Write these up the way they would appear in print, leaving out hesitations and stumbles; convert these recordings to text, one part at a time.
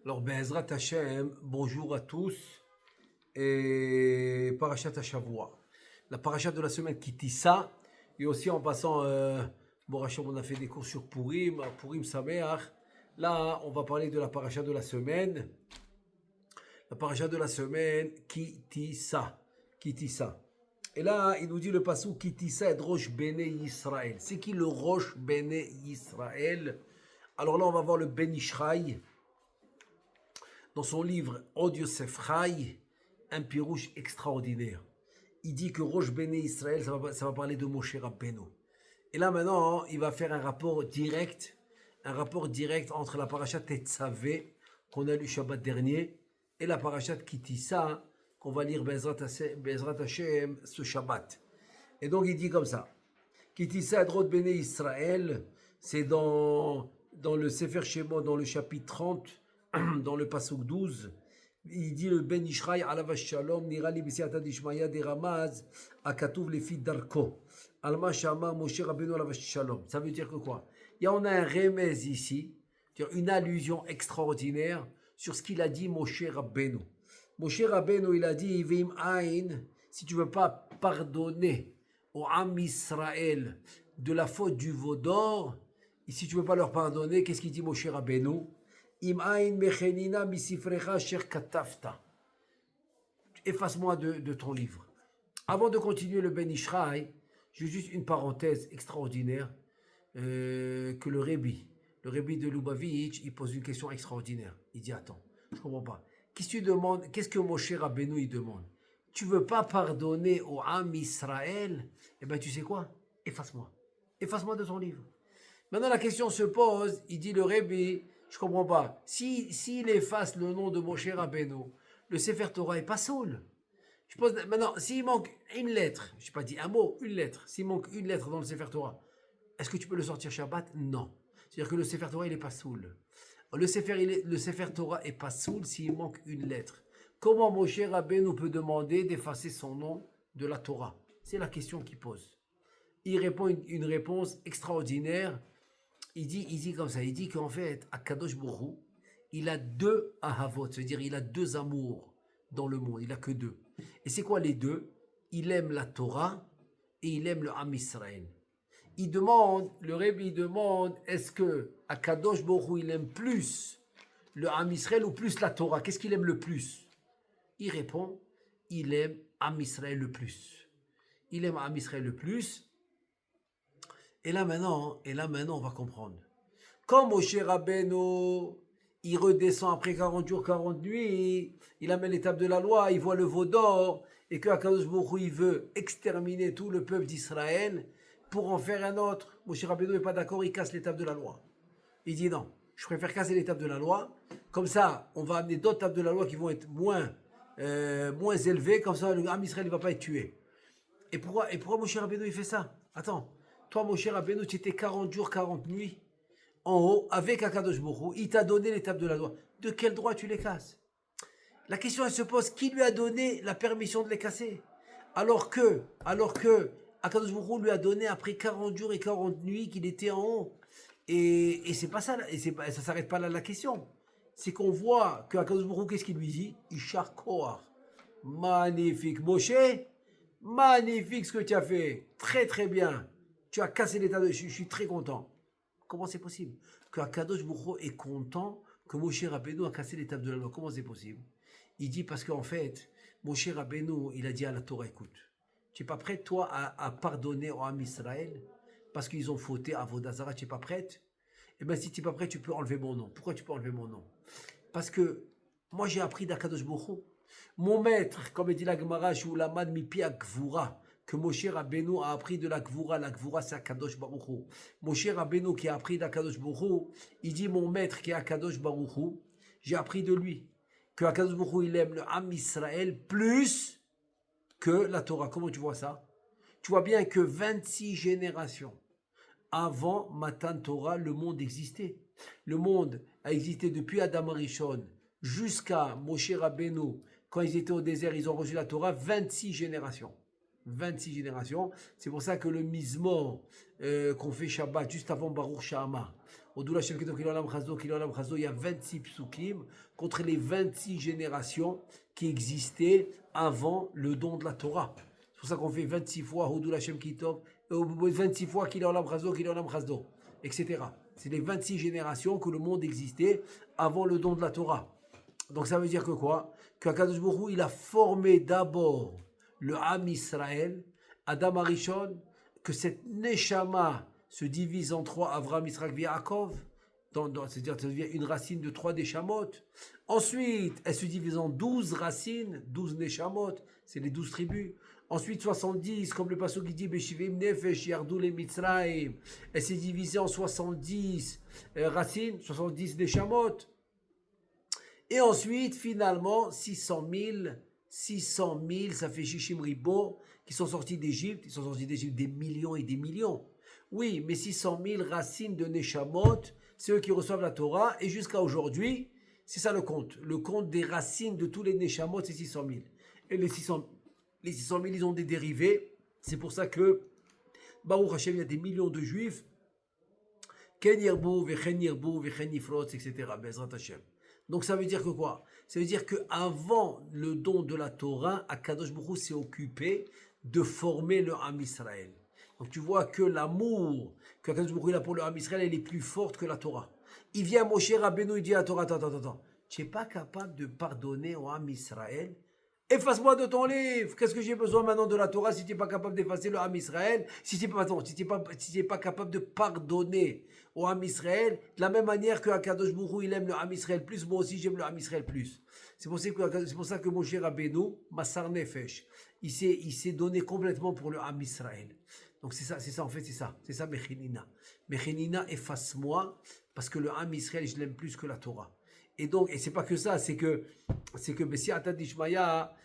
Alors, Be'ezrat Hashem, bonjour à tous et Parashat Hashavua. La parashat de la semaine qui tissa, et aussi en passant, bon Hashem, on a fait des cours sur Purim, Purim Sameach. Là, on va parler de la parashat de la semaine. La parashat de la semaine qui tissa. Et là, il nous dit le passou qui tissa et Rosh Bene Yisraël. C'est qui le Rosh Bene Yisraël? Alors là, on va voir le Ben Ishraï. Dans son livre Od Yosef Chai, un pirouche extraordinaire. Il dit que Rosh Bene Israël, ça va parler de Moshe Rabbeinu. Et là maintenant, il va faire un rapport direct entre la parashat Tetzavé, qu'on a lu Shabbat dernier, et la parashat Kitissa, qu'on va lire Bezrat Hashem ce Shabbat. Et donc il dit comme ça, Kitissa et Rosh Bene Israël, c'est dans le Sefer Shemot, dans le chapitre 30, dans le Pasuk 12, il dit le Ben Ishraï alav shalom nirali b'siata dishmaya de Ramaz akatuv lefi darko alma shama Moshe Rabbeinu alav shalom. Ça veut dire que quoi? Il y en a un remez ici, une allusion extraordinaire sur ce qu'il a dit Moshe Rabbeinu. Moshe Rabbeinu, il a dit Vim Ain, si tu veux pas pardonner au Am Israël de la faute du veau d'or, et si tu veux pas leur pardonner, qu'est-ce qu'il dit Moshe Rabbeinu? Efface-moi de ton livre. Avant de continuer le Ben Ishraï, j'ai juste une parenthèse extraordinaire que le Rebbi de Lubavitch, il pose une question extraordinaire. Il dit attends, je comprends pas. Qu'est-ce que Moshe Rabbeinu il demande? Tu veux pas pardonner au Am Israël? Eh bien tu sais quoi? Efface-moi de ton livre. Maintenant la question se pose, il dit le Rebbi, je comprends pas. S'il efface le nom de Moshe Rabbeinu, le Sefer Torah est pas saoul. Je pose maintenant, s'il manque une lettre, je n'ai pas dit un mot, une lettre. S'il manque une lettre dans le Sefer Torah, est-ce que tu peux le sortir Shabbat? Non. C'est-à-dire que le Sefer Torah, il est pas saoul. Le Sefer Torah est pas saoul s'il manque une lettre. Comment Moshe Rabbeinu peut demander d'effacer son nom de la Torah? C'est la question qu'il pose. Il répond une réponse extraordinaire. Il dit comme ça, il dit qu'en fait, Akadosh Baruch Hu, il a deux ahavot, c'est-à-dire il a deux amours dans le monde, il a que deux. Et c'est quoi les deux? Il aime la Torah et il aime le Am Israël. Le Rebbe demande, est-ce que Akadosh Baruch Hu, il aime plus le Am Israël ou plus la Torah? Qu'est-ce qu'il aime le plus? Il répond, il aime Am Israël le plus. Il aime Am Israël le plus. Et là maintenant, on va comprendre. Quand Moshe Rabbeinu, il redescend après 40 jours, 40 nuits, il amène l'étape de la loi, il voit le veau d'or, et que Akadosh Baruch Hu, il veut exterminer tout le peuple d'Israël pour en faire un autre. Moshe Rabbeinu n'est pas d'accord, il casse l'étape de la loi. Il dit non, je préfère casser l'étape de la loi, comme ça, on va amener d'autres tables de la loi qui vont être moins élevées, comme ça, le Am Israël ne va pas être tué. Et pourquoi Moshe Rabbeinu, il fait ça? Attends. Toi, Moshe Rabbeinu, tu étais 40 jours, 40 nuits en haut avec Akadosh Baruch Hu. Il t'a donné l'étape de la loi. De quel droit tu les casses? La question, elle se pose, qui lui a donné la permission de les casser? Alors que Akadosh Baruch Hu lui a donné après 40 jours et 40 nuits qu'il était en haut. Et c'est pas ça, ça s'arrête pas là la question. C'est qu'on voit que Akadosh Baruch Hu, qu'est-ce qu'il lui dit? Ishar Koach. Magnifique. Moshe, magnifique ce que tu as fait. Très très bien. Tu as cassé l'état de... Je suis très content. Comment c'est possible que Akadosh Baruch Hu est content que Moshe Rabbeinu a cassé l'étape de la loi? Comment c'est possible? Il dit parce qu'en fait, Moshe Rabbeinu, il a dit à la Torah, écoute, tu n'es pas prête, toi, à pardonner au Am Israël parce qu'ils ont fauté à Avodah Zarah, tu n'es pas prête? Eh bien, si tu n'es pas prête, tu peux enlever mon nom. Pourquoi tu peux enlever mon nom? Parce que moi, j'ai appris d'Akadosh Baruch Hu. Mon maître, comme dit la Gemara, Shulamad Mipi Gvura, que Moshe Rabbeinu a appris de la Gvura. La Gvura, c'est Akadosh Baruch Hu. Moshe Rabbeinu qui a appris d'Akadosh Baruch Hu, il dit mon maître qui est Akadosh Baruch Hu, j'ai appris de lui que Akadosh Baruch Hu, il aime le Am Israël plus que la Torah. Comment tu vois ça? Tu vois bien que 26 générations avant Matan Torah, le monde existait. Le monde a existé depuis Adam Arishon jusqu'à Moshe Rabbeinu. Quand ils étaient au désert, ils ont reçu la Torah, 26 générations. 26 générations. C'est pour ça que le Mizmor qu'on fait Shabbat juste avant Baruch Shama, Odula Shem Keto Kilolam Chazo, il y a 26 psukim contre les 26 générations qui existaient avant le don de la Torah. C'est pour ça qu'on fait 26 fois Odula Shem Kitov, 26 fois Kilolam Chazo, etc. C'est les 26 générations que le monde existait avant le don de la Torah. Donc ça veut dire que quoi? Qu'Akadosh Baruch Hu, il a formé d'abord le Ham Israël, Adam Arishon, que cette Neshama se divise en trois, Avram, Yitzhak, Yaakov, c'est-à-dire ça devient une racine de 3 Neshamot. Ensuite, elle se divise en 12 racines, 12 Neshamot, c'est les 12 tribus. Ensuite, 70, comme le passage qui dit, Beshivim Nefesh, Yardou le Mitzrayim, elle s'est divisée en 70 racines, 70 Neshamot. Et ensuite, finalement, 600 000, ça fait Shishim Ribo, qui sont sortis d'Égypte. Ils sont sortis d'Égypte des millions et des millions. Oui, mais 600 000 racines de Neshamot, c'est eux qui reçoivent la Torah. Et jusqu'à aujourd'hui, c'est ça le compte. Le compte des racines de tous les Neshamot, c'est 600 000. Et les 600 000, ils ont des dérivés. C'est pour ça que, Baruch Hashem, il y a des millions de juifs. Ken Yirbu, Vechen Yirbu, Vechen Yifrotz, etc. Bezrat Hashem. Donc ça veut dire que quoi? Ça veut dire qu'avant le don de la Torah, Akadosh Baruch Hu s'est occupé de former le Ham Israël. Donc tu vois que l'amour qu'Akadosh Baruch Hu a pour le Ham Israël, elle est plus forte que la Torah. Il vient à Moshe Rabbeinu, il dit à la Torah, attends. Tu n'es pas capable de pardonner au Ham Israël? Efface-moi de ton livre. Qu'est-ce que j'ai besoin maintenant de la Torah si tu n'es pas capable d'effacer le Ham Israël? Si tu n'es pas capable de pardonner au Ham Israël, de la même manière que Akadosh Baruch Hu, il aime le Ham Israël plus, moi aussi j'aime le Ham Israël plus. C'est pour ça que Moshe Rabbeinu, Massar Nefesh, il s'est donné complètement pour le Ham Israël. Donc c'est ça en fait, c'est ça Mechinina. Mechinina, efface-moi, parce que le Ham Israël, je l'aime plus que la Torah. Et donc, et c'est pas que ça, c'est que Bessi Atad Ishmaya,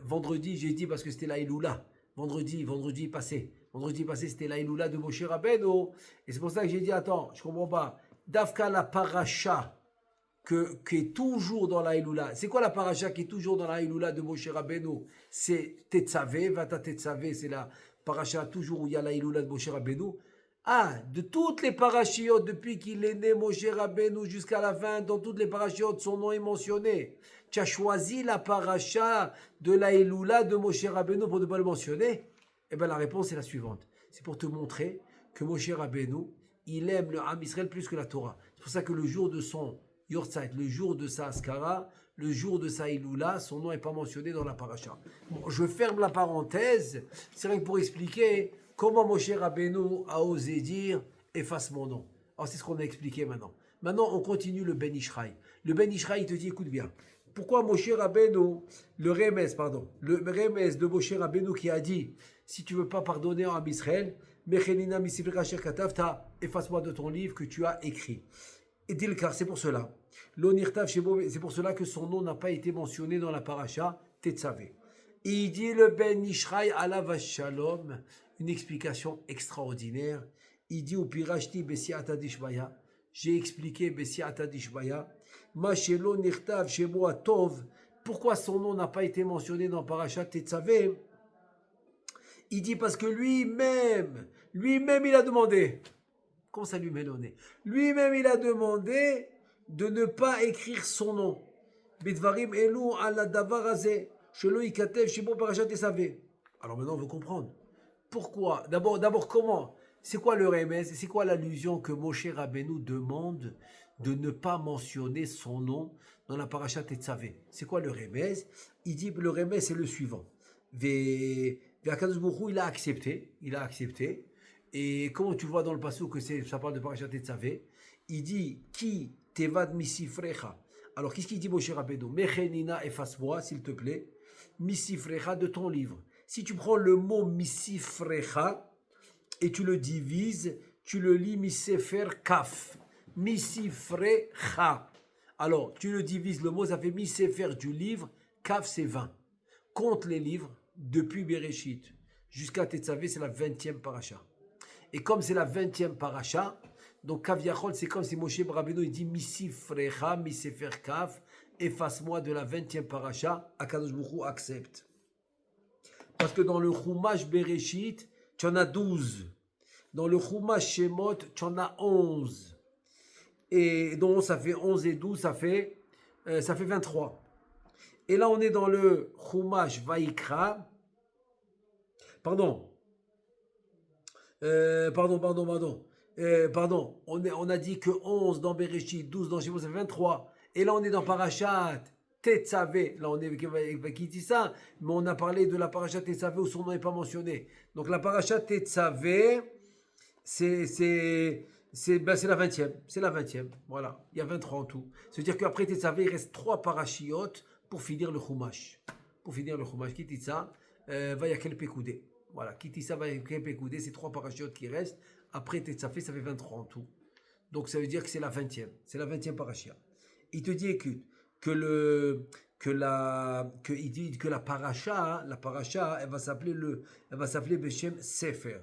vendredi, j'ai dit parce que c'était la Iloula. Vendredi passé, c'était la Iloula de Moshe Rabbeinu. Et c'est pour ça que j'ai dit, attends, je comprends pas. Dafka la paracha qui est toujours dans la Iloula. C'est quoi la paracha qui est toujours dans la Iloula de Moshe Rabbeinu? C'est Tetzavé, Vata Tetzavé, c'est la paracha toujours où il y a la Iloula de Moshe Rabbeinu. Ah, de toutes les parachiotes, depuis qu'il est né, Moshe Rabbeinu, jusqu'à la fin, dans toutes les parachiotes, son nom est mentionné. Tu as choisi la paracha de la Iloula de Moshe Rabbeinu pour ne pas le mentionner? Eh bien, la réponse est la suivante. C'est pour te montrer que Moshe Rabbeinu, il aime le Ham Israël plus que la Torah. C'est pour ça que le jour de son Yortzeit, le jour de sa Askara, le jour de sa Iloula, son nom n'est pas mentionné dans la paracha. Bon, je ferme la parenthèse. C'est rien que pour expliquer comment Moshe Rabbeinu a osé dire « efface mon nom ». Alors c'est ce qu'on a expliqué maintenant. Maintenant, on continue le Ben Ishraï. Le Ben Ishraï, il te dit, écoute bien, pourquoi Moshe Rabbeinu, le Remez de Moshe Rabbeinu qui a dit, si tu ne veux pas pardonner à Israël, Mechenina misifrika asher katavta, efface-moi de ton livre que tu as écrit. Et Dilkar, c'est pour cela. L'onirtav shebo, c'est pour cela que son nom n'a pas été mentionné dans la paracha Tetzavé. Il dit le Ben Ishraï alav shalom, une explication extraordinaire. Il dit au Pirashti Besiata Dishbaya, j'ai expliqué Besiata Dishbaya, Mashelo Nirtav Shebo Atov, pourquoi son nom n'a pas été mentionné dans Parashat Tetzavé? Il dit parce que lui-même, il a demandé. Comment ça lui-même? Lui-même, il a demandé de ne pas écrire son nom. Bidvarim Elu ala davar hazeh, shelo yikatev shebo Parashat Tetzavé. Alors maintenant, on veut comprendre. Pourquoi? D'abord, comment? C'est quoi le remez? C'est quoi l'allusion que Moshe Rabbeinu demande de ne pas mentionner son nom dans la paracha Tetzavé? C'est quoi le remez? Il dit le remez, c'est le suivant. Akadosh Baruch Hu, il a accepté. Et comment tu vois dans le passage que ça parle de paracha Tetzavé? Il dit Ki tevad misifrecha. Alors qu'est-ce qu'il dit Moshe Rabbeinu? Mechenina, efface-moi, s'il te plaît, misifrecha de ton livre. Si tu prends le mot misifrecha et tu le divises, tu le lis misefer kaf. Misifrecha. Alors, tu le divises, le mot, ça fait misefer du livre, kaf c'est 20. Compte les livres depuis Bereshit jusqu'à Tetzavé, c'est la 20e paracha. Et comme c'est la 20e paracha, donc Kav Yachol, c'est comme si Moshe Rabbeinu il dit misifrecha, misefer kaf, efface-moi de la 20e paracha, Akadosh Baruch Hu accepte. Parce que dans le Chumash Bereshit, tu en as 12. Dans le Chumash Shemot, tu en as 11. Et donc ça fait 11 et 12, ça fait 23. Et là, on est dans le Chumash Vaikra. Pardon. Pardon. On a dit que 11 dans Bereshit, 12 dans Shemot, ça fait 23. Et là, on est dans Parashat Tetzavé. Là, on est avec qui dit ça, mais on a parlé de la Parashat Tetzavé où son nom n'est pas mentionné. Donc, la Parashat Tetzavé, c'est la 20e. C'est la 20e. Voilà. Il y a 23 en tout. C'est-à-dire qu'après Tetzavé, il reste 3 parachiotes pour finir le Chumash. Pour finir le Chumash. Qui dit ça Vayakel Pekoudé. Voilà. Qui dit ça Vayakel Pekoudé, c'est 3 parachiotes qui restent. Après Tetzavé, ça fait 23 en tout. Donc ça veut dire que c'est la 20e. C'est la 20e parachia. Il te dit, écoute, il dit que la paracha, elle va s'appeler Beshem Sefer.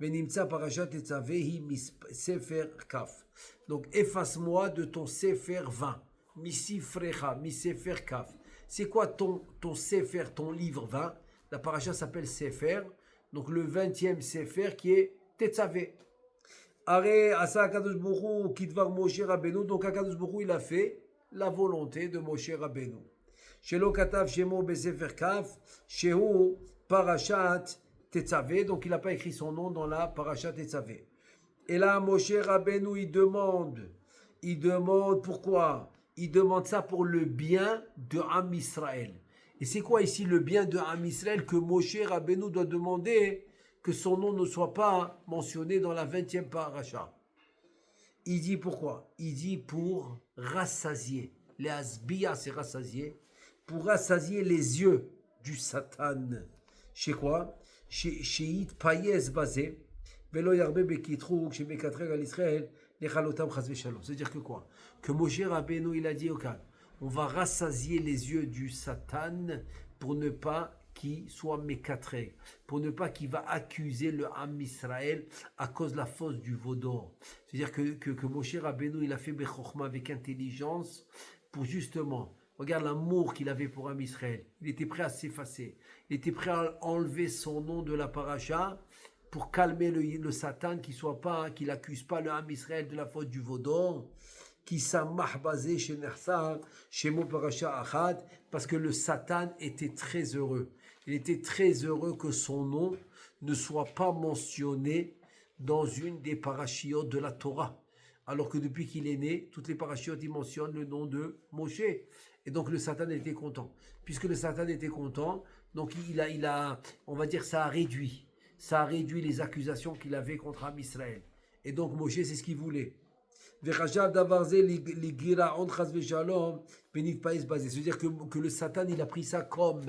Venimtsa parasha tetzavehi Sefer Kaf. Donc efface-moi de ton Sefer 20. Misifrecha, Sefer Kaf. C'est quoi ton Sefer, ton livre 20? La paracha s'appelle Sefer. Donc le 20e Sefer qui est Tetzavé. Are asa Akadosh Borou Kidvar Moshe Rabbeinu. Donc Akadosh Borou il a fait la volonté de Moshe Rabbeinu. Shelo Katav Shemo Besefer Kaf. Shehu Parashat Tetzavé. Donc il n'a pas écrit son nom dans la Parashat Tetzavé. Et là Moshe Rabbeinu il demande pourquoi? Il demande ça pour le bien de Am Israël. Et c'est quoi ici le bien de Am Israël que Moshe Rabbeinu doit demander que son nom ne soit pas mentionné dans la 20e paracha? Il dit pourquoi? Il dit pour rassasier. Les asbiya, c'est rassasier. Pour rassasier les yeux du Satan. Chez quoi? Chez It Payez Bazé. Velo Yarbe Bekitrouk, chez Mekatreg al Israël, les Chalotam Chazve Shalom. C'est-à-dire que quoi? Que Moshe Rabbeinu, il a dit au calme, on va rassasier les yeux du Satan pour ne pas qu'il soit mécatré, pour ne pas qu'il va accuser le Ham Israël à cause de la fosse du veau d'or. C'est-à-dire que Moshe Rabbeinu, il a fait Bechokma avec intelligence pour justement, regarde l'amour qu'il avait pour Ham Israël. Il était prêt à s'effacer. Il était prêt à enlever son nom de la paracha pour calmer le Satan, qu'il n'accuse pas le Ham Israël de la faute du veau d'or. Qui s'amah basé chez Nersar, chez Mo Parasha Achad, parce que le Satan était très heureux. Il était très heureux que son nom ne soit pas mentionné dans une des parachiotes de la Torah. Alors que depuis qu'il est né, toutes les parachiotes, ils mentionnent le nom de Moshe. Et donc le Satan était content. Puisque le Satan était content, donc on va dire, ça a réduit les accusations qu'il avait contre Am Israël. Et donc Moshe, c'est ce qu'il voulait. C'est-à-dire que le Satan, il a pris ça comme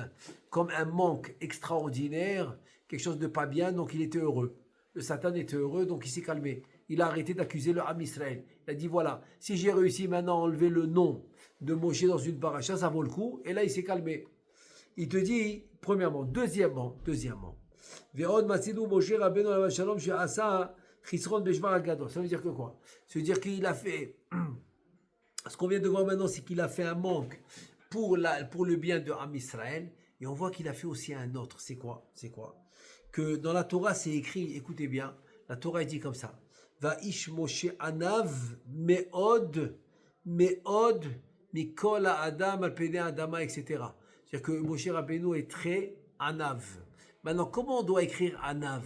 un manque extraordinaire, quelque chose de pas bien, donc il était heureux. Le Satan était heureux, donc il s'est calmé. Il a arrêté d'accuser le Ham Israël. Il a dit, voilà, si j'ai réussi maintenant à enlever le nom de Moshe dans une paracha, ça vaut le coup. Et là, il s'est calmé. Il te dit, premièrement. Deuxièmement. Ve'od masidou Moshe Rabbeinu alav shalom she'asa Chisron Beshvar Agadol. Ça veut dire que quoi? Ça veut dire qu'il a fait. Ce qu'on vient de voir maintenant, c'est qu'il a fait un manque pour le bien de Ham Israël. Et on voit qu'il a fait aussi un autre. C'est quoi? Que dans la Torah, c'est écrit, écoutez bien, la Torah dit comme ça. Va ish Moshe anav me'od mikol adam al pene adama, etc. C'est-à-dire que Moshe Rabbeinu est très anav. Maintenant, comment on doit écrire anav?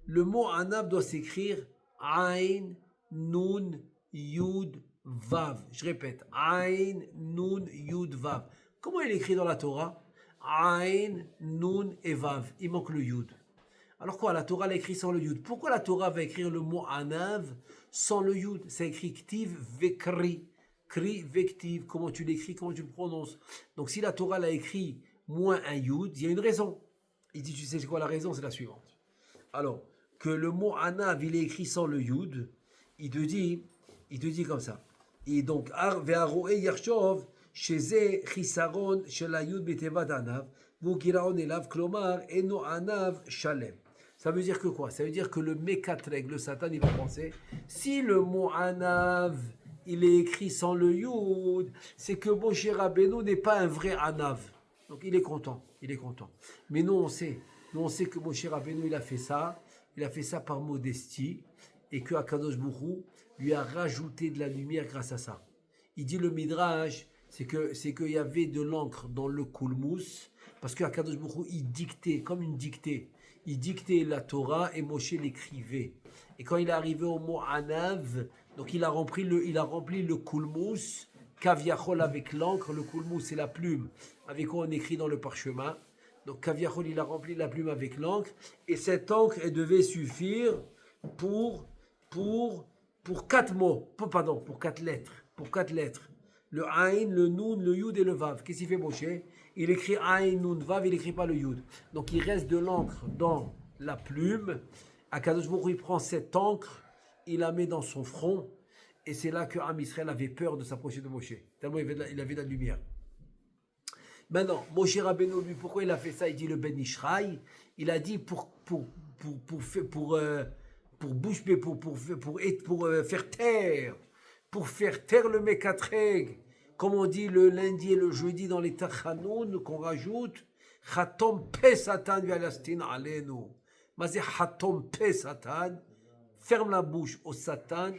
Le mot anav doit s'écrire Ain, Nun, Yud, Vav. Je répète, Ain, Nun, Yud, Vav. Comment il est écrit dans la Torah? Ain, Nun et Vav. Il manque le Yud. Alors quoi? La Torah l'a écrit sans le Yud. Pourquoi la Torah va écrire le mot anav sans le Yud? C'est écrit Ktiv, Vekri. Kri, Vektiv. Comment tu l'écris, comment tu le prononces? Donc si la Torah l'a écrit moins un Yud, il y a une raison. Il dit, tu sais quoi la raison? C'est la suivante. Alors, que le mot anav, il est écrit sans le yud, il te dit comme ça. Et donc, ve'aroe yarshov, sheze chisaron shel yud betevat anav, vukiraon elav, klomar, eno anav shalem. Ça veut dire que quoi? Ça veut dire que le mekatreg, le Satan, il va penser, si le mot anav, il est écrit sans le yud, c'est que Moshe Rabbeinu n'est pas un vrai anav. Donc, il est content. Mais nous, on sait que Moshe Rabbeinu, il a fait ça par modestie, et que Akadosh Borou lui a rajouté de la lumière grâce à ça. Il dit le Midrash, c'est qu'il y avait de l'encre dans le Koulmous, parce qu'Akadosh Baruch Hu, il dictait, comme une dictée. Il dictait la Torah et Moshe l'écrivait. Et quand il est arrivé au mot Anav, donc il a rempli le Koulmous, Kaviachol avec l'encre, le Koulmous c'est la plume, avec quoi on écrit dans le parchemin. Donc Kaviachol, il a rempli la plume avec l'encre, et cette encre, elle devait suffire pour 4 mots, pour 4 lettres, Le Aïn, le Nun, le Yud et le Vav. Qu'est-ce qu'il fait Moshe? Il écrit Aïn, Nun, Vav, il n'écrit pas le Yud. Donc il reste de l'encre dans la plume. Akadosh Baruch Hu, il prend cette encre, il la met dans son front, et c'est là que Am Israël avait peur de s'approcher de Moshe, tellement il avait de la lumière. Maintenant, Moshe Rabbeinu, lui, pourquoi il a fait ça? Il dit le Ben Ishraï. Il a dit pour faire taire le Mekatreg, comme on dit le lundi et le jeudi dans les Tachanoun, qu'on rajoute, Chatom Pe Satan Vialastin Alenu. Mazé Chatom Pe Satan, ferme la bouche au Satan,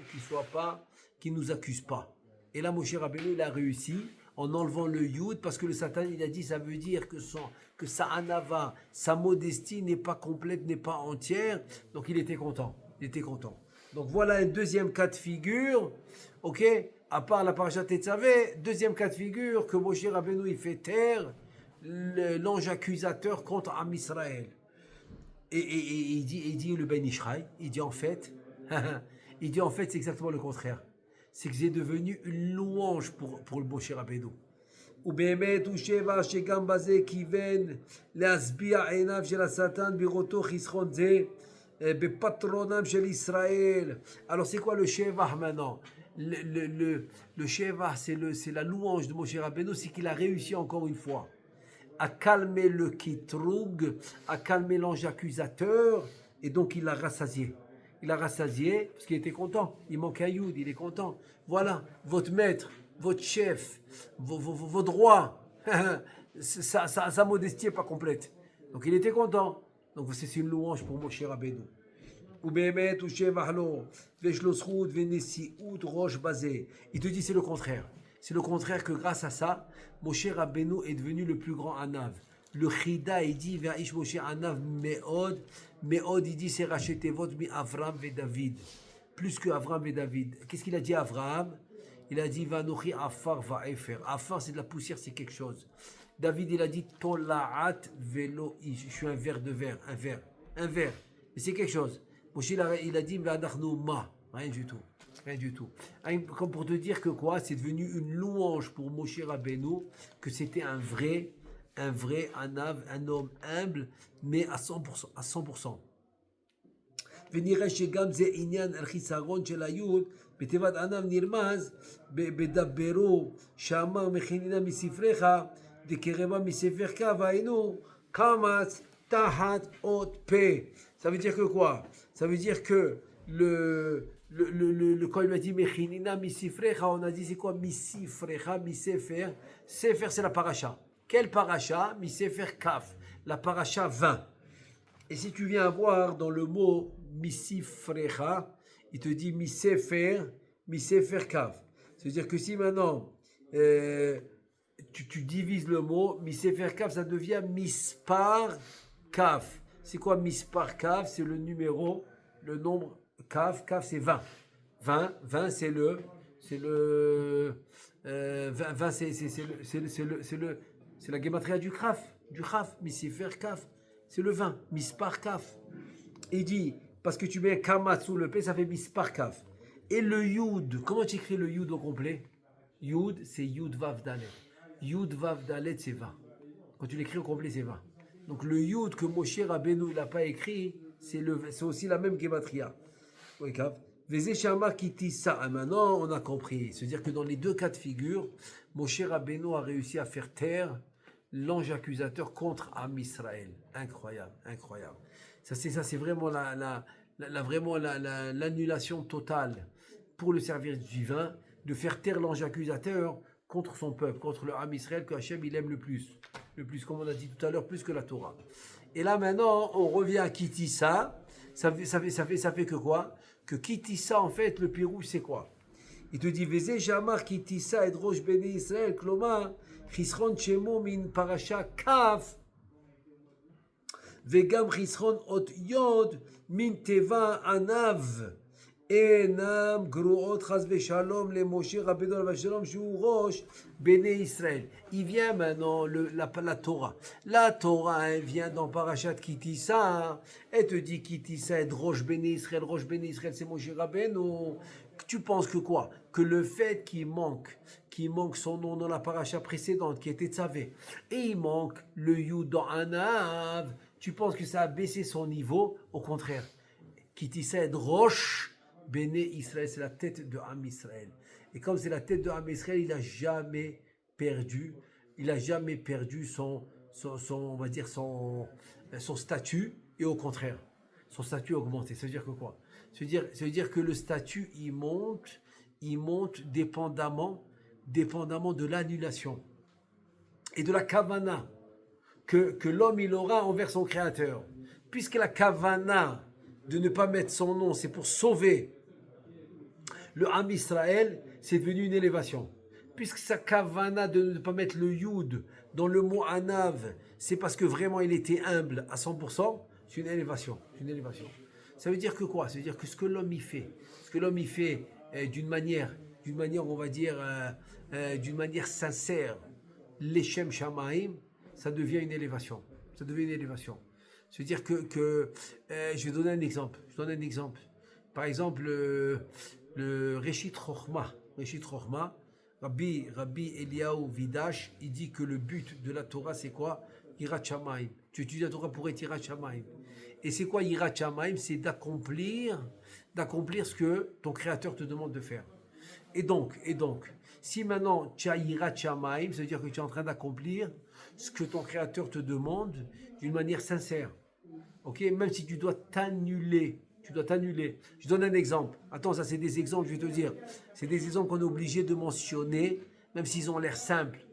qui nous accuse pas. Et là, Moshe Rabbeinu, il a réussi en enlevant le Yud, parce que le Satan, il a dit, ça veut dire que sa anava, sa modestie n'est pas complète, n'est pas entière. Donc il était content. Donc voilà un deuxième cas de figure, ok, à part la parashat Tetzavé, deuxième cas de figure que Moshe Rabbeinu il fait taire l'ange accusateur contre Am Israël. Et il dit le Ben Ishraï, il dit en fait c'est exactement le contraire. C'est que c'est devenu une louange pour le Moshe Rabbeinu. ובאמת הוא שבח שגם בזה כיוון להשביע עיניו של השטן בראותו חסכון זה בפטרונם של ישראל. Alors c'est quoi le Shevach maintenant? Le Shevach, c'est la louange de Moshe Rabbeinu, c'est qu'il a réussi encore une fois à calmer le Kitrug, à calmer l'ange accusateur, et donc il l'a rassasié. Il a rassasié parce qu'il était content. Il manquait un Yud, il est content. Voilà, votre maître, votre chef, vos droits, sa modestie n'est pas complète. Donc il était content. Donc c'est une louange pour Moshe Rabbeinu. ובאמת הוא שבח לו, ויש לו זכות ונשיאות ראש בזה. Il te dit c'est le contraire. C'est le contraire que grâce à ça, Moshe Rabbeinu est devenu le plus grand Anav. Le Chida, il dit, Va'ish Moshe Anav Me'od. Me'od, il dit, c'est racheté votre mi Avram et David. Plus que Avram et David. Qu'est-ce qu'il a dit à Avram? Il a dit, Vanochi Afar Va'efer. Afar, c'est de la poussière, c'est quelque chose. David, il a dit, Tola'at Velo Ish. Je suis un ver de verre, un verre. Mais c'est quelque chose. Moshe, il a dit, Va'anachnu Ma. Rien du tout. Comme pour te dire que quoi, c'est devenu une louange pour Moshe Rabbeinu, que c'était un vrai Anav, un homme humble, mais à 100%. ונראה שגם זה עניין החיסרון של היוד, בתיבת ענב נרמז, בדברו, שאמר מכינינה מספריך, דקרבה מספר קו, היינו, קמץ תחת אות פה. Ça veut dire que quoi? Ça veut dire que quand il m'a dit Mechinina misifrecha, on a dit c'est quoi misifrecha, misefer? Sefer, c'est la paracha. Quelle paracha? Misefer kaf, la paracha 20. Et si tu viens voir dans le mot misifrecha, il te dit misefer kaf. C'est-à-dire que si maintenant tu divises le mot misefer kaf, ça devient mispar kaf. C'est quoi mispar kaf? C'est le nombre. Kaf c'est 20. 20 c'est le 20 c'est la gematria du khaf, misifer kaf, c'est le 20, mispar kaf. Il dit parce que tu mets kamat sous le p, ça fait mispar kaf. Et le yud, comment tu écris le yud au complet? Yud c'est yud vav dalet. Yud vav dalet c'est 20. Quand tu l'écris au complet c'est 20. Donc le yud que Moshe Rabbeinu il n'a pas écrit, c'est aussi la même gematria. Maintenant, on a compris. C'est-à-dire que dans les deux cas de figure, Moshe Rabbeinu a réussi à faire taire l'ange accusateur contre Am Israël. Incroyable. Ça c'est vraiment l'annulation totale pour le service divin de faire taire l'ange accusateur contre son peuple, contre le Am Israël que Hachem il aime le plus, comme on a dit tout à l'heure, plus que la Torah. Et là maintenant, on revient à Kitissa. Ça fait que quoi? que Kitissa, en fait, le Pérou, c'est quoi? Il te dit, Veze Jamar Kitissa et Rosh Bene Israël, Kloma, Chisron Chemo min Parasha Kaf, Vegam Chisron Ot Yod, min Teva Anav. Enam Gruot Chas Veshalom le Moshe Rabbeinu Vashalom Shu Rosh Bene Israël. Il vient maintenant la Torah. La Torah, elle vient dans Parashat Kitissa. Elle te dit Kitissa est Rosh Bene Israël. Rosh Bene Israël, c'est Moshe Rabbeinu. Tu penses que quoi? Que le fait qu'il manque son nom dans la paracha précédente, qui était Tzavé, et il manque le Yud dans Anav, tu penses que ça a baissé son niveau? Au contraire. Kitissa est Rosh Béné Israël, c'est la tête de Am Israël. Et comme c'est la tête de Am Israël, il n'a jamais perdu on va dire son statut, et au contraire, son statut a augmenté. Ça veut dire que quoi? Ça veut dire que le statut, il monte dépendamment de l'annulation et de la kavana que l'homme il aura envers son créateur. Puisque la kavana de ne pas mettre son nom, c'est pour sauver le Ham Israël, c'est devenu une élévation. Puisque sa kavana de ne pas mettre le Yud dans le mot Anav, c'est parce que vraiment il était humble à 100%, c'est une élévation. Ça veut dire que quoi? Ça veut dire que ce que l'homme y fait, d'une manière, on va dire, d'une manière sincère, l'Echem Shamaim, ça devient une élévation. C'est-à-dire que je vais donner un exemple. Par exemple, le Reshit Chochma, Rabbi Eliyahu Vidash, il dit que le but de la Torah, c'est quoi? Yirat Shamayim. Tu étudies la Torah pour être Yirat Shamayim. Et c'est quoi Yirat Shamayim? C'est d'accomplir ce que ton Créateur te demande de faire. Et donc, si maintenant tu as Yirat Shamayim, ça veut dire que tu es en train d'accomplir ce que ton Créateur te demande d'une manière sincère. Ok, même si tu dois t'annuler. Je donne un exemple. Attends, ça c'est des exemples, je vais te dire. C'est des exemples qu'on est obligé de mentionner, même s'ils ont l'air simples.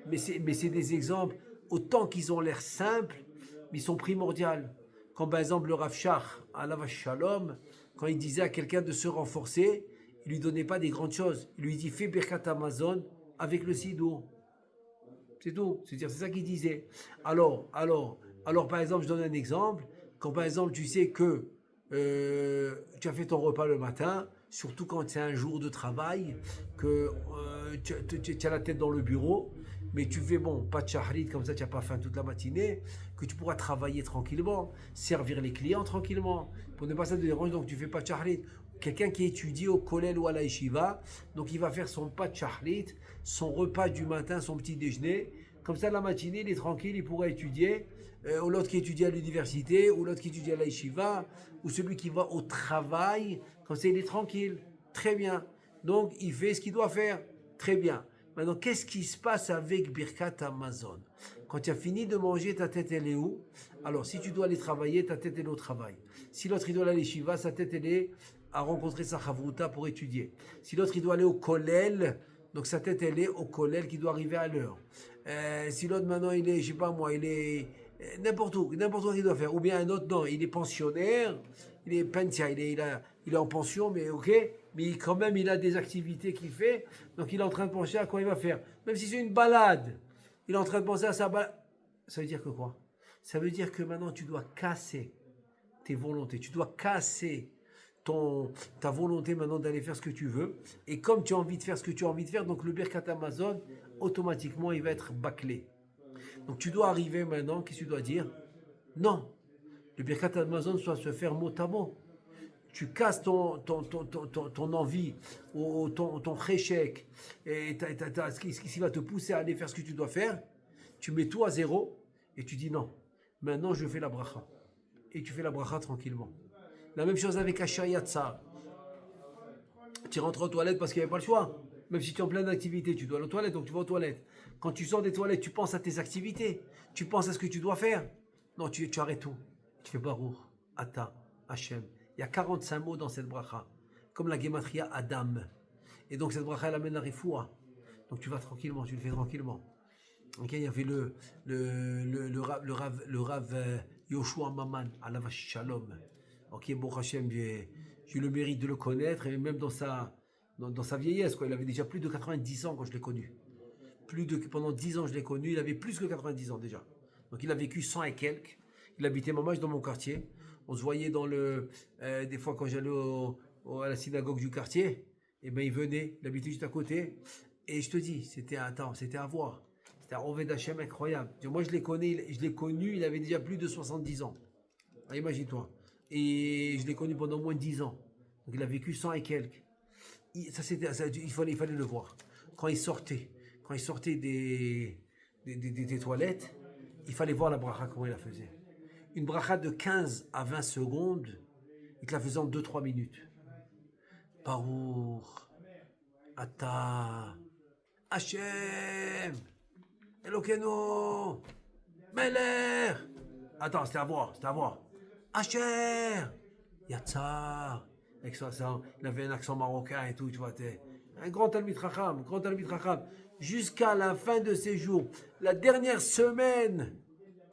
Mais c'est des exemples, autant qu'ils ont l'air simples, mais ils sont primordiaux. Comme par exemple le Rav Shach, alav shalom, quand il disait à quelqu'un de se renforcer, il lui donnait pas des grandes choses. Il lui dit fais Birkat Amazon avec le Sidour. C'est tout. C'est ça qu'il disait. Alors, par exemple, je donne un exemple. Quand par exemple, tu sais que tu as fait ton repas le matin, surtout quand c'est un jour de travail, que tu as la tête dans le bureau, mais tu fais pas de shahrit, comme ça tu n'as pas faim toute la matinée, que tu pourras travailler tranquillement, servir les clients tranquillement, pour ne pas ça te déranger, donc tu fais pas de shahrit. Quelqu'un qui étudie au kollel ou à la yeshiva, donc il va faire son pas de shahrit, son repas du matin, son petit déjeuner, comme ça la matinée il est tranquille, il pourra étudier, ou l'autre qui étudie à l'université, ou l'autre qui étudie à la yeshiva, ou celui qui va au travail, comme ça il est tranquille, très bien. Donc il fait ce qu'il doit faire, très bien. Maintenant, qu'est-ce qui se passe avec Birkat Amazon? Quand tu as fini de manger, ta tête elle est où? Alors si tu dois aller travailler, ta tête elle est au travail. Si l'autre il doit aller à la yeshiva, sa tête elle est à rencontrer sa chavruta pour étudier. Si l'autre il doit aller au kollel, donc sa tête elle est au kollel qui doit arriver à l'heure. Si l'autre maintenant il est, je sais pas moi, il est n'importe où qu'il doit faire. Ou bien un autre, non, il est pensionnaire, il est pensia, il est en pension, mais ok, mais quand même il a des activités qu'il fait, donc il est en train de penser à quoi il va faire. Même si c'est une balade, il est en train de penser à sa balade. Ça veut dire que quoi? Ça veut dire que maintenant tu dois casser tes volontés, tu dois casser ta volonté maintenant d'aller faire ce que tu veux. Et comme tu as envie de faire ce que tu as envie de faire, donc le Birkat Amazon, automatiquement, il va être bâclé. Donc tu dois arriver maintenant, qu'est-ce que tu dois dire? Non, le Birkat Amazon doit se faire mot à mot. Tu casses ton envie, ou ton réchec, et ce qui va te pousser à aller faire ce que tu dois faire. Tu mets tout à zéro, et tu dis non, maintenant je fais la bracha. Et tu fais la bracha tranquillement. La même chose avec Ashayatsa. Tu rentres aux toilettes parce qu'il n'y avait pas le choix. Même si tu es en pleine activité, tu dois aller aux toilettes, donc tu vas aux toilettes. Quand tu sors des toilettes, tu penses à tes activités. Tu penses à ce que tu dois faire. Non, tu arrêtes tout. Tu fais Baruch, Ata, Hashem. Il y a 45 mots dans cette bracha. Comme la Gematria Adam. Et donc cette bracha, elle amène la Rifoua. Donc tu vas tranquillement, tu le fais tranquillement. Ok, il y avait le Rav Yoshua Maman, alav shalom. Ok, bon Hashem, j'ai eu le mérite de le connaître, et même dans sa vieillesse, quoi. Il avait déjà plus de 90 ans quand je l'ai connu. Pendant 10 ans, je l'ai connu, il avait plus que 90 ans déjà. Donc il a vécu 100 et quelques. Il habitait mamage dans mon quartier. On se voyait des fois quand j'allais à la synagogue du quartier, et ben il venait, il habitait juste à côté. Et je te dis, c'était à voir. C'était un Oved Hashem incroyable. Moi je l'ai connu, il avait déjà plus de 70 ans. Ah, imagine-toi. Et je l'ai connu pendant au moins 10 ans. Donc il a vécu 100 et quelques. Il fallait le voir. Quand il sortait des toilettes, il fallait voir la bracha, comment il la faisait. Une bracha de 15 à 20 secondes, il te la faisait en 2-3 minutes. Baruch, Ata, Hashem, Elokeinu, Meler. Attends, c'était à voir. Asher, Yatsar. Avec ça, il avait un accent marocain et tout, tu vois. Un grand Talmid Chacham. Jusqu'à la fin de ses jours. La dernière semaine,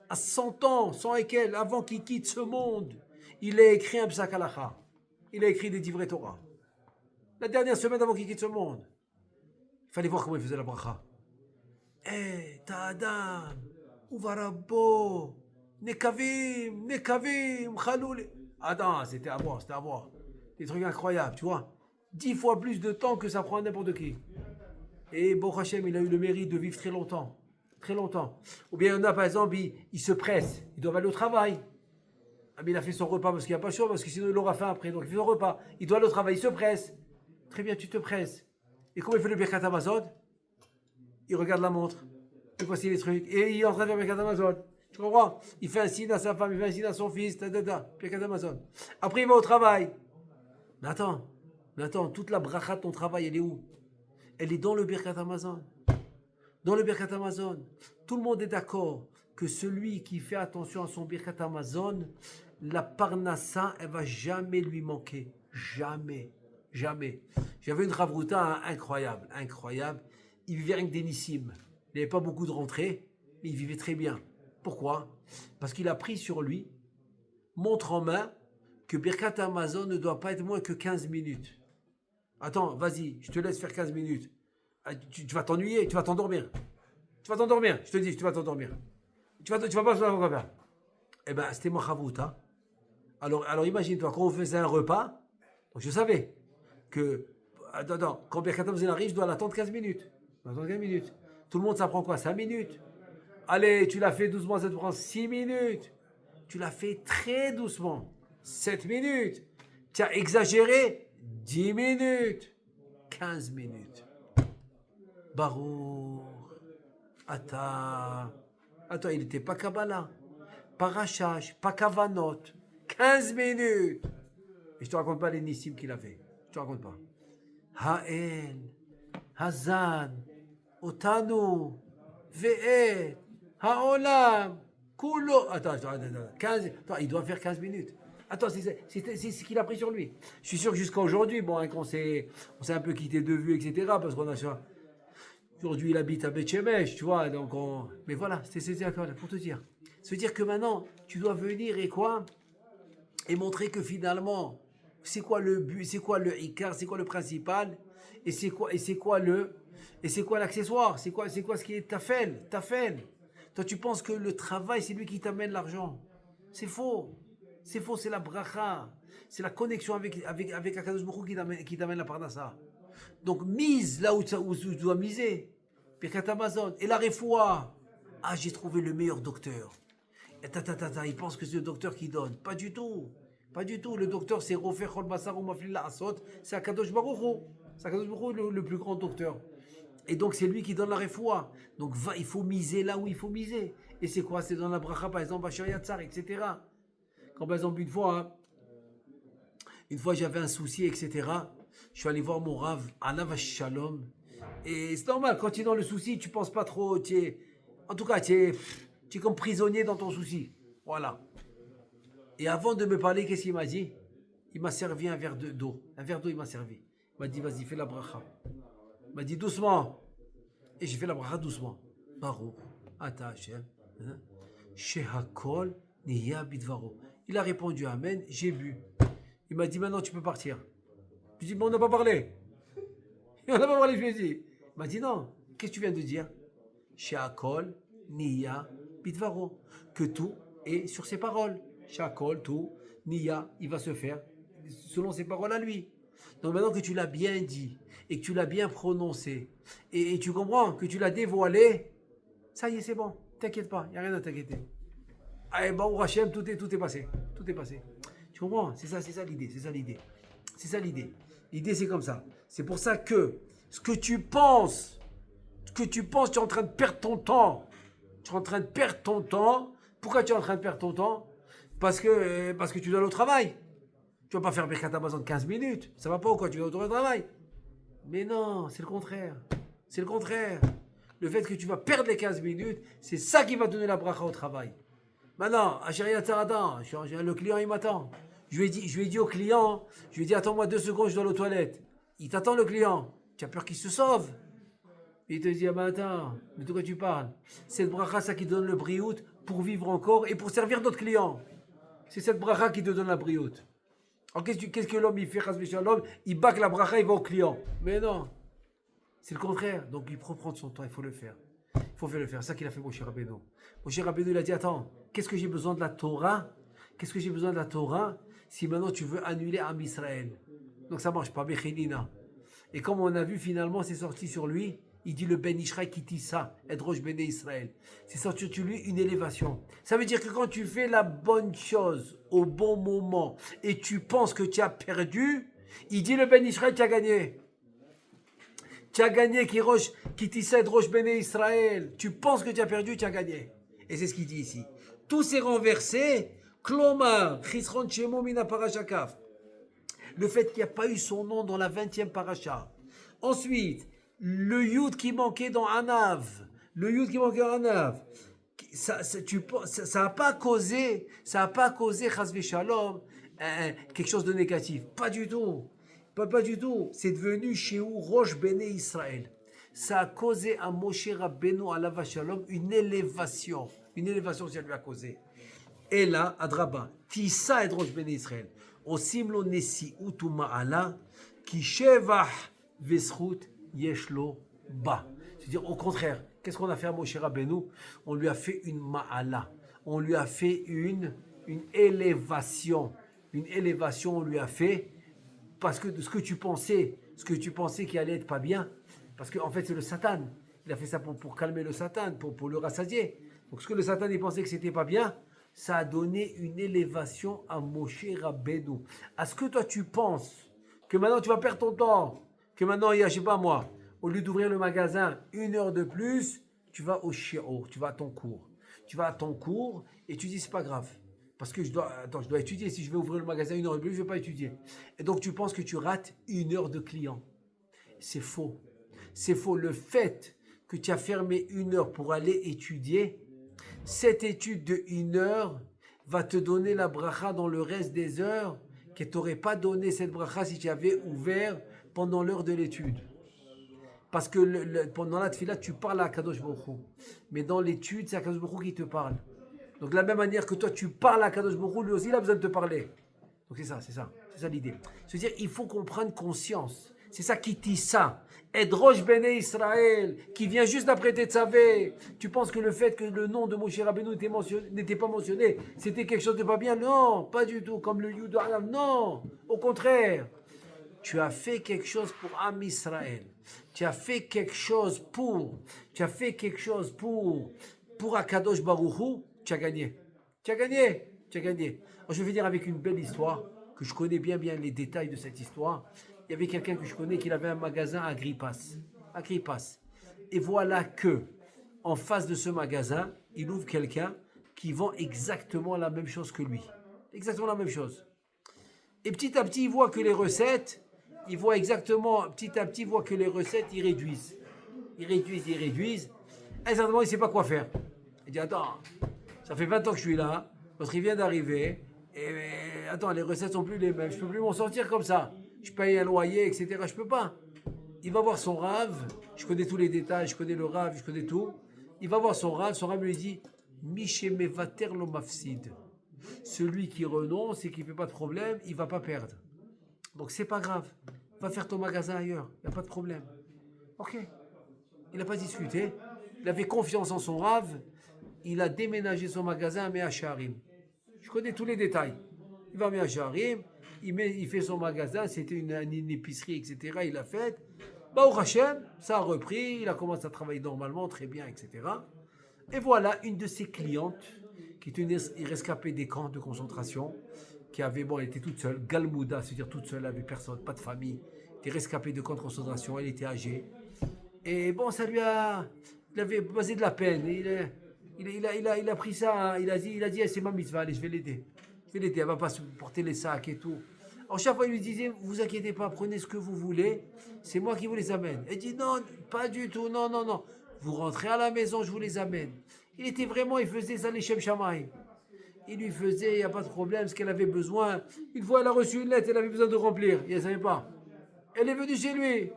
à 100 ans, 100 et quelques, avant qu'il quitte ce monde, il a écrit un Psak Halacha. Il a écrit des Divrei Torah. La dernière semaine avant qu'il quitte ce monde. Il fallait voir comment il faisait la bracha. Ta'adam, Uvarabo, Nekavim, Chaloul. Attends, c'était à voir. Des trucs incroyables, tu vois. 10 fois plus de temps que ça prend à n'importe qui. Et Baruch Hashem, il a eu le mérite de vivre très longtemps. Ou bien il y en a, par exemple, ils se pressent. Ils doivent aller au travail. Ah, mais il a fait son repas parce qu'il n'y a pas chaud, parce que sinon il aura faim après. Donc il fait son repas. Il doit aller au travail, il se presse. Très bien, tu te presses. Et comment il fait le Birkat Hamazon? Il regarde la montre. Il voici les trucs. Et il est en train de faire Birkat Hamazon. Tu comprends? Il fait un signe à sa femme, il fait un signe à son fils. Birkat Hamazon. Après, il va au travail. Mais attends, toute la bracha de ton travail, elle est où? Elle est dans le Birkat Hamazon. Dans le Birkat Hamazon. Tout le monde est d'accord que celui qui fait attention à son Birkat Hamazon, la parnassa, elle va jamais lui manquer. Jamais. J'avais une Ravruta incroyable. Il vivait avec des nissim. Il n'avait pas beaucoup de rentrées, mais il vivait très bien. Pourquoi? Parce qu'il a pris sur lui, montre en main, que Birkat Hamazon ne doit pas être moins que 15 minutes. Attends, vas-y, je te laisse faire 15 minutes. Tu vas t'ennuyer, tu vas t'endormir. Je te dis, tu vas t'endormir. Tu vas pas savoir quoi faire. Eh bien, c'était mon Chavruta. Alors imagine-toi, quand on faisait un repas, donc je savais que, quand Birkat Hamazon arrive, je dois l'attendre 15 minutes. Tout le monde, ça prend quoi? 5 minutes. Allez, tu l'as fait doucement, ça te prend 6 minutes. Tu l'as fait très doucement. 7 minutes. Tu as exagéré. 10 minutes. 15 minutes. Baruch. Attends, il n'était pas Kabbalah. Pas Rachash. Pas Kavanot. 15 minutes. Et je te raconte pas les nissim qu'il a fait. Je te raconte pas. Ha'el. Hazan. Otanu. Ve'et. Ha'olam. Kulo. Attends, 15. Attends, il doit faire 15 minutes. Attends, c'est ce qu'il a pris sur lui. Je suis sûr que jusqu'à aujourd'hui, on s'est un peu quitté de vue, etc. Parce qu'on a ça. Aujourd'hui, il habite à Beth Shemesh, tu vois. Donc mais voilà, c'est pour te dire. Ça veut dire que maintenant, tu dois venir et montrer que finalement, c'est quoi le but, c'est quoi le ikar, c'est quoi le principal, et c'est quoi l'accessoire, c'est quoi ce qui est tafel. Toi, tu penses que le travail, c'est lui qui t'amène l'argent. C'est faux, c'est la bracha. C'est la connexion avec Akadosh Baruch Hu qui t'amène la parnassa. Donc, mise là où tu dois miser. Birkat Hamazon. Et la refoua. Ah, j'ai trouvé le meilleur docteur. Et il pense que c'est le docteur qui donne. Pas du tout. Le docteur, c'est Rofer Chol Basar ou Maflil La'asot. C'est Akadosh Baruch Hu. C'est Akadosh Baruch Hu, le plus grand docteur. Et donc, c'est lui qui donne la refoua. Donc, il faut miser là où il faut miser. Et c'est quoi? C'est dans la bracha, par exemple, Bachar Yatzar, etc. Quand, par exemple, une fois, j'avais un souci, etc. Je suis allé voir mon Rav, Alav Shalom. Et c'est normal, quand tu es dans le souci, tu ne penses pas trop. En tout cas, tu es comme prisonnier dans ton souci. Voilà. Et avant de me parler, qu'est-ce qu'il m'a dit? Il m'a servi un verre d'eau. Un verre d'eau, il m'a servi. Il m'a dit, vas-y, fais la bracha. Il m'a dit, doucement. Et j'ai fait la bracha doucement. Baruch, Ata Hashem, Shehakol Niya Bidvaro. Il a répondu Amen, j'ai bu. Il m'a dit, maintenant tu peux partir. Je lui ai dit, mais on n'a pas parlé. On n'a pas parlé, je lui ai dit. Il m'a dit, non, qu'est-ce que tu viens de dire? Shakol, Niya, Bitvaro. Que tout est sur ses paroles. Shakol, tout, Niya, il va se faire selon ses paroles à lui. Donc maintenant que tu l'as bien dit et que tu l'as bien prononcé et tu comprends que tu l'as dévoilé, ça y est, c'est bon. T'inquiète pas, il n'y a rien à t'inquiéter. Allez, bon, Hachem, tout est passé. Tout est passé. Tu comprends? C'est ça l'idée. C'est ça l'idée. L'idée, c'est comme ça. C'est pour ça que ce que tu penses, tu es en train de perdre ton temps. Tu es en train de perdre ton temps. Pourquoi tu es en train de perdre ton temps? Parce que tu dois aller au travail. Tu vas pas faire Birkat Hamazon 15 minutes. Ça va pas ou quoi? Tu vas au travail. Mais non, c'est le contraire. C'est le contraire. Le fait que tu vas perdre les 15 minutes, c'est ça qui va donner la bracha au travail. Maintenant, Achéria Taradan, le client il m'attend. Je lui ai dit au client, je lui ai dit attends-moi 2 secondes, je dois aller aux toilettes. Il t'attend le client. Tu as peur qu'il se sauve. Il te dit, ah ben attends, mais de quoi tu parles? Cette bracha, ça qui donne le briout pour vivre encore et pour servir d'autres clients. C'est cette bracha qui te donne la briout. Alors qu'est-ce que l'homme il fait? L'homme, il bac la bracha, il va au client. Mais non, c'est le contraire. Donc il faut prendre son temps, il faut le faire. Il faut le faire. C'est ça qu'il a fait Moshe Rabbeinu. Moshe Rabbeinu, il a dit, attends, qu'est-ce que j'ai besoin de la Torah? Qu'est-ce que j'ai besoin de la Torah si maintenant tu veux annuler Am Israël? Donc ça marche pas, Bechinina. Et comme on a vu, finalement, c'est sorti sur lui. Il dit le Ben Ishraï qui dit ça, Edrosh Bene Israël. C'est sorti sur lui une élévation. Ça veut dire que quand tu fais la bonne chose au bon moment et tu penses que tu as perdu, il dit le Ben Ishraï, tu as gagné. Tu as gagné, qui dit ça, Edrosh Bene Israël. Tu penses que tu as perdu, tu as gagné. Et c'est ce qu'il dit ici. Tout s'est renversé. Klomar, Chisron Shemo Mina Parashakaf. Le fait qu'il n'y a pas eu son nom dans la 20e paracha. Ensuite, le Yud qui manquait dans Anav. Ça n'a pas causé, Chas v'Shalom, quelque chose de négatif. Pas du tout. Pas du tout. C'est devenu chez où Rosh Bene Israël. Ça a causé à Moshe Rabbeinu alav Shalom une élévation. Une élévation, ça lui a causé. Et là, Adraba, Tissa et Rosh Bene Israël. Osimlo nesi utu ma'ala, ki shevach veschut yeshlo ba. C'est-à-dire, au contraire, qu'est-ce qu'on a fait à Moshe Rabbeinu? On lui a fait une ma'ala. On lui a fait une élévation. Une élévation, on lui a fait, parce que de ce que tu pensais qui allait être pas bien, parce qu'en fait, c'est le Satan. Il a fait ça pour calmer le Satan, pour le rassasier. Donc, ce que le Satan, il pensait que c'était pas bien, ça a donné une élévation à Moshe Rabbeinu. À ce que toi tu penses que maintenant tu vas perdre ton temps, que maintenant il y a, je sais pas moi, au lieu d'ouvrir le magasin 1 heure de plus, tu vas au shiur, tu vas à ton cours. Tu vas à ton cours et tu dis c'est pas grave. Parce que je dois étudier. Si je vais ouvrir le magasin 1 heure de plus, je vais pas étudier. Et donc tu penses que tu rates 1 heure de client. C'est faux. C'est faux. Le fait que tu as fermé 1 heure pour aller étudier, cette étude de 1 heure va te donner la bracha dans le reste des heures que tu n'aurais pas donné cette bracha si tu avais ouvert pendant l'heure de l'étude. Parce que pendant la tefila, tu parles à Kadosh Baruch Hu. Mais dans l'étude, c'est Kadosh Baruch Hu qui te parle. Donc de la même manière que toi, tu parles à Kadosh Baruch Hu, lui aussi, il a besoin de te parler. Donc c'est ça l'idée. C'est-à-dire, il faut qu'on prenne conscience. C'est ça qui dit ça. Edrosh Bene Israël, qui vient juste après Tetzavé. Tu penses que le fait que le nom de Moshe Rabbeinu n'était pas mentionné, c'était quelque chose de pas bien? Non, pas du tout. Comme le Yud Halav, non. Au contraire. Tu as fait quelque chose pour Am Israël. Tu as fait quelque chose pour Akadosh Baruch Hu. Tu as gagné. Alors, je vais finir avec une belle histoire que je connais bien les détails de cette histoire. Il y avait quelqu'un que je connais qui avait un magasin à Agrippas. Et voilà que, en face de ce magasin, il ouvre quelqu'un qui vend exactement la même chose que lui. Exactement la même chose. Et petit à petit, il voit que les recettes, ils réduisent. Ils réduisent. Et certainement, il ne sait pas quoi faire. Il dit, attends, ça fait 20 ans que je suis là, l'autre il vient d'arriver, et attends, les recettes sont plus les mêmes, je ne peux plus m'en sortir comme ça. Je paye un loyer, etc. Je ne peux pas. Il va voir son rave, je connais tous les détails, je connais le rave, je connais tout. Il va voir son rave lui dit, Miché mevater lo mafsid. Celui qui renonce et qui ne fait pas de problème, il ne va pas perdre. Donc c'est pas grave. Va faire ton magasin ailleurs. Il n'y a pas de problème. Ok. Il n'a pas discuté. Il avait confiance en son rave. Il a déménagé son magasin à Mea Shearim. Je connais tous les détails. Il va à Mea Shearim. Il fait son magasin. C'était une épicerie, etc. Il l'a fait. Bah, au Hachem, ça a repris. Il a commencé à travailler normalement, très bien, etc. Et voilà une de ses clientes, qui est une rescapée des camps de concentration, qui avait, bon, elle était toute seule, Galmouda, c'est-à-dire toute seule, elle n'avait personne, pas de famille, elle était rescapée de camps de concentration, elle était âgée. Et bon, ça lui a, il avait basé de la peine. Il a pris ça, il a dit, c'est ma mitzvah, allez, je vais l'aider. Je vais l'aider, elle va pas se porter les sacs et tout. Alors chaque fois, il lui disait, vous inquiétez pas, prenez ce que vous voulez, c'est moi qui vous les amène. Elle dit, non, pas du tout, non, non, non. Vous rentrez à la maison, je vous les amène. Il était vraiment, il faisait ça les Shem Shamaï. Il lui faisait, il n'y a pas de problème, ce qu'elle avait besoin. Une fois, elle a reçu une lettre, elle avait besoin de remplir, il ne savait pas. Elle est venue chez lui.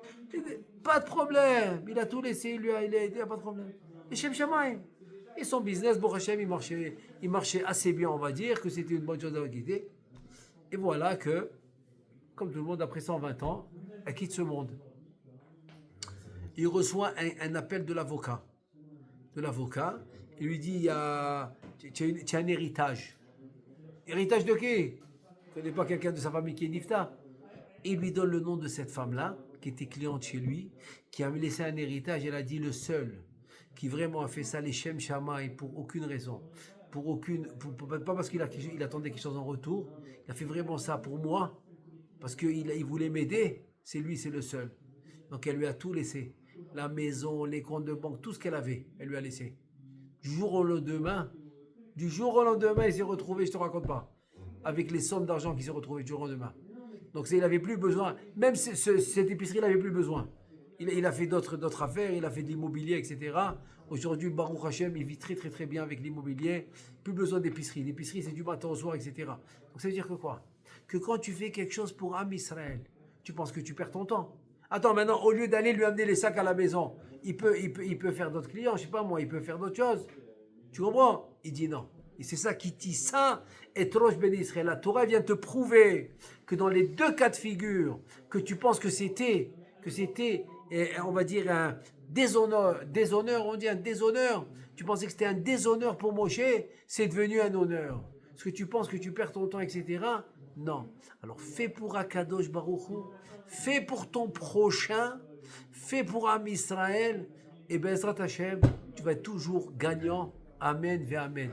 Pas de problème. Il a tout laissé, il a aidé, il n'y a pas de problème. Et Shem Shamaï. Et son business, Baruch Hashem, il marchait assez bien, on va dire, que c'était une bonne chose d'avoir quitté. Et voilà que, comme tout le monde, après 120 ans, elle quitte ce monde. Il reçoit un appel de l'avocat. Il lui dit, tu as un héritage. Héritage de qui? Tu ne connais pas quelqu'un de sa famille qui est nifta? Il lui donne le nom de cette femme-là, qui était cliente chez lui, qui a laissé un héritage. Elle a dit, le seul qui vraiment a fait ça, les Shem Shamaï, pour aucune raison. Pas parce qu'il attendait quelque chose en retour. Il a fait vraiment ça pour moi, parce qu'il voulait m'aider. C'est lui, c'est le seul. Donc elle lui a tout laissé. La maison, les comptes de banque, tout ce qu'elle avait, elle lui a laissé. Du jour au lendemain, il s'est retrouvé, je te raconte pas, avec les sommes d'argent qu'il s'est retrouvé du jour au lendemain. Donc il n'avait plus besoin, même cette épicerie, il n'avait plus besoin. Il a fait d'autres affaires, il a fait de l'immobilier, etc. Aujourd'hui, Baruch Hashem, il vit très très très bien avec l'immobilier. Plus besoin d'épicerie. L'épicerie, c'est du matin au soir, etc. Donc ça veut dire que quoi? Que quand tu fais quelque chose pour Am Israël, tu penses que tu perds ton temps. Attends, maintenant, au lieu d'aller lui amener les sacs à la maison, il peut faire d'autres clients, je sais pas moi, il peut faire d'autres choses. Tu comprends? Il dit non. Et c'est ça qui dit ça. Et Rosh Ben Israël, la Torah vient te prouver que dans les deux cas de figure, que tu penses que c'était, on va dire, un déshonneur, on dit un déshonneur. Tu pensais que c'était un déshonneur pour Moshe, c'est devenu un honneur. Est-ce que tu penses que tu perds ton temps, etc.? Non. Alors fais pour Akadosh Baruch Hu, fais pour ton prochain, fais pour Am Israël, et Bezrat Hashem, tu vas être toujours gagnant. Amen ve Amen.